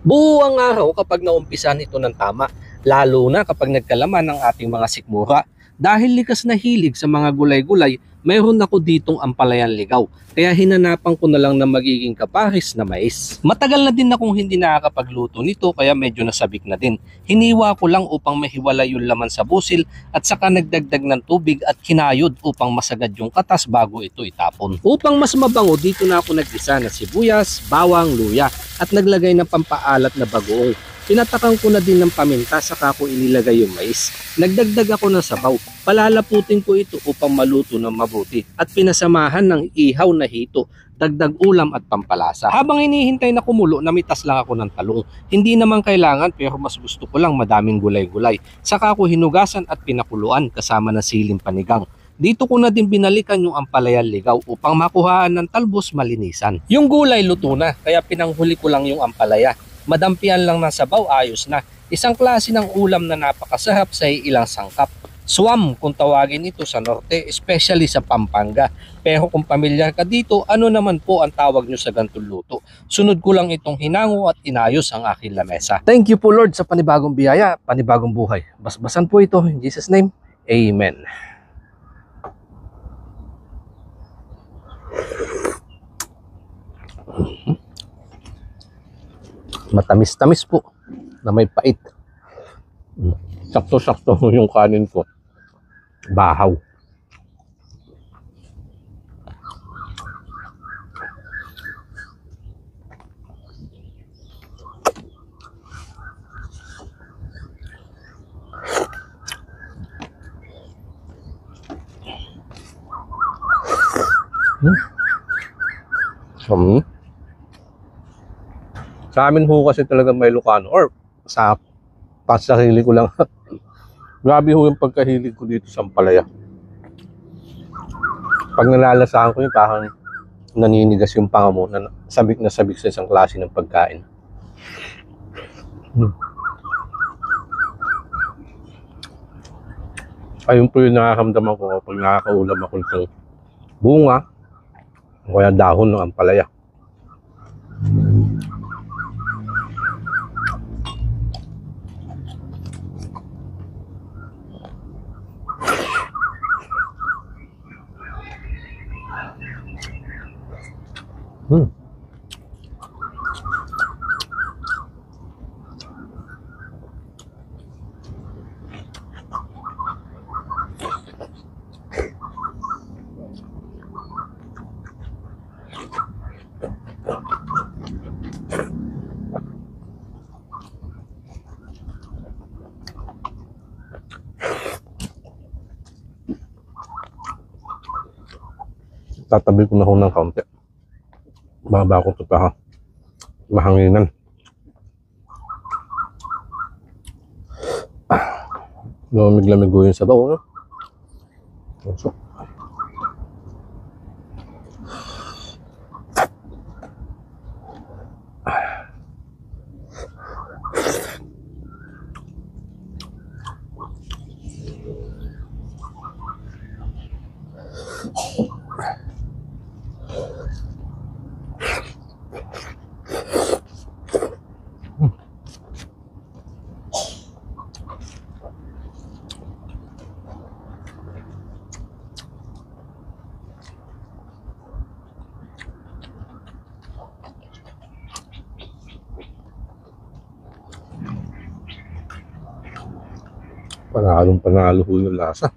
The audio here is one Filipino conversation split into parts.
Buo ang araw kapag naumpisan ito ng tama, lalo na kapag nagkalaman ng ating mga sikmura. Dahil likas na hilig sa mga gulay-gulay, mayroon ako ditong ampalayan ligaw. Kaya hinanapan ko na lang na magiging kapares na mais. Matagal na din akong hindi nakakapagluto nito kaya medyo nasabik na din. Hiniwa ko lang upang mahiwalay yung laman sa busil at saka nagdagdag ng tubig at kinayod upang masagad yung katas bago ito itapon. Upang mas mabango, dito na ako nagisa ng sibuyas, bawang, luya at naglagay ng pampaalat na bagoong. Pinatakan ko na din ng paminta saka ko inilagay yung mais. Nagdagdag ako ng sabaw. Palalaputin ko ito upang maluto ng mabuti at pinasamahan ng ihaw na hito, dagdag ulam at pampalasa. Habang hinihintay na kumulo, namitas lang ako ng talong. Hindi naman kailangan pero mas gusto ko lang madaming gulay-gulay. Saka ko hinugasan at pinakuluan kasama ng siling panigang. Dito ko na din binalikan yung ampalayan ligaw upang makuhaan ng talbos malinisan. Yung gulay luto na, kaya pinanghuli ko lang yung ampalaya. Madampian lang ng sabaw, ayos na. Isang klase ng ulam na napakasarap sa ilang sangkap. Swam kung tawagin ito sa norte, especially sa Pampanga. Pero kung pamilyar ka dito, ano naman po ang tawag nyo sa ganitong luto? Sunod ko lang itong hinango at inayos ang aking lamesa. Thank you po Lord sa panibagong biyaya, panibagong buhay. Basbasan po ito in Jesus' name. Amen. Matamis-tamis po na may pait. Sakto-sakto yung kanin ko. Bahaw. Sa amin ho kasi talaga may Ilocano or sa pasarili ko lang. Grabe ho yung pagkahilig ko dito sa ampalaya. Pag nalalasahan ko yung parang naninigas yung panga mo, sabik na sabik sa isang klase ng pagkain. Ayun po yung nakakamdaman ko pag nakakaulam ako ng bunga o kaya dahon ng ampalaya. Tatabi ko na ho ng kaunti. Baba ko ito pa mahanginan. Lamig-lamig ko yung sabaw. So, panalo ho yung lasa.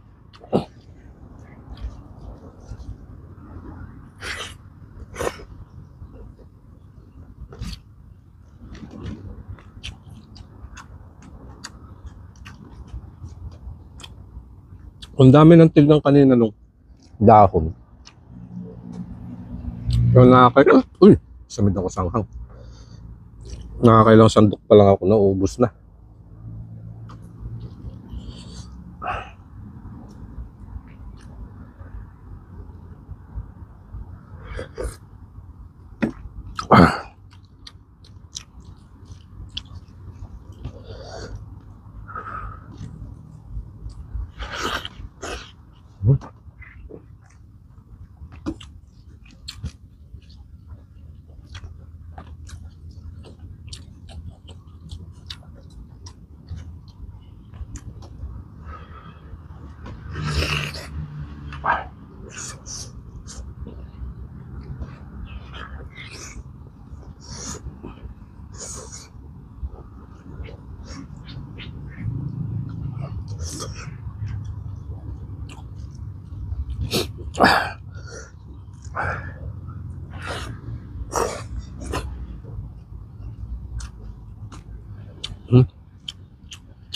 Ang dami ng tignan kanina nung dahon. Pero uy, samid ako sanghang. Nakakailang sandok pa lang ako na ubos na.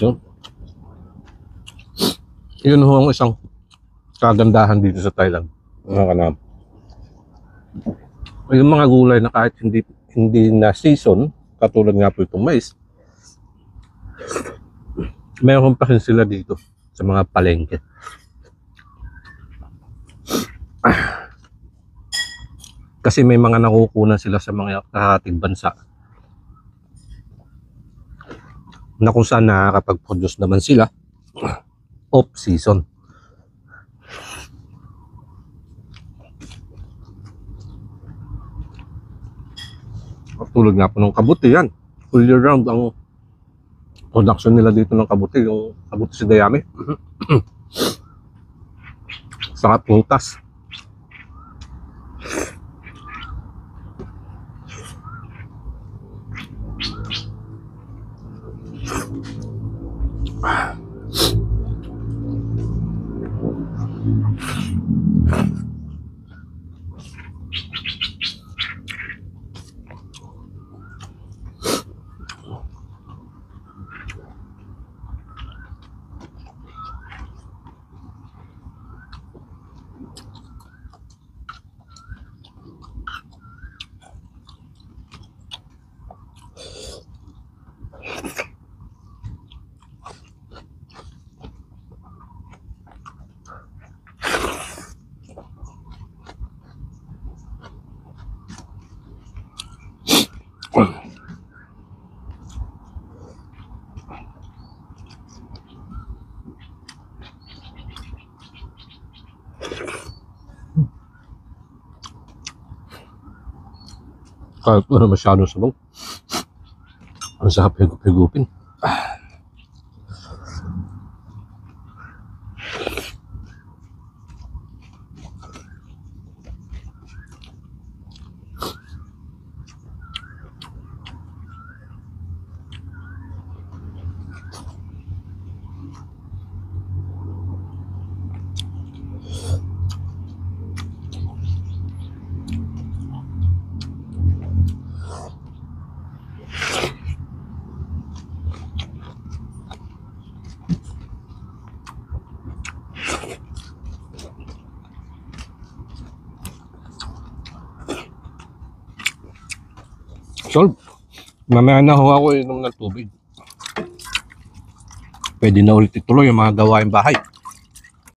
So, yun ho ang isang kagandahan dito sa Thailand. Mga kanam. Yung mga gulay na kahit hindi na season, katulad nga po itong mais, mayroon pa rin sila dito sa mga palengke. Kasi may mga nakukunan sila sa mga kakating bansa na kung saan nakakapag-produce naman sila off season. Tulad nga po ng kabuti yan. Full year round ang production nila dito ng kabuti. Yung kabuti si Dayami. Saka prutas. Kahit wala masyadong sabaw. Ang sarap higup-higupin. Solve. Mamaya na ho ako inom ng tubig. Pwede na ulit ituloy yung mga gawain bahay.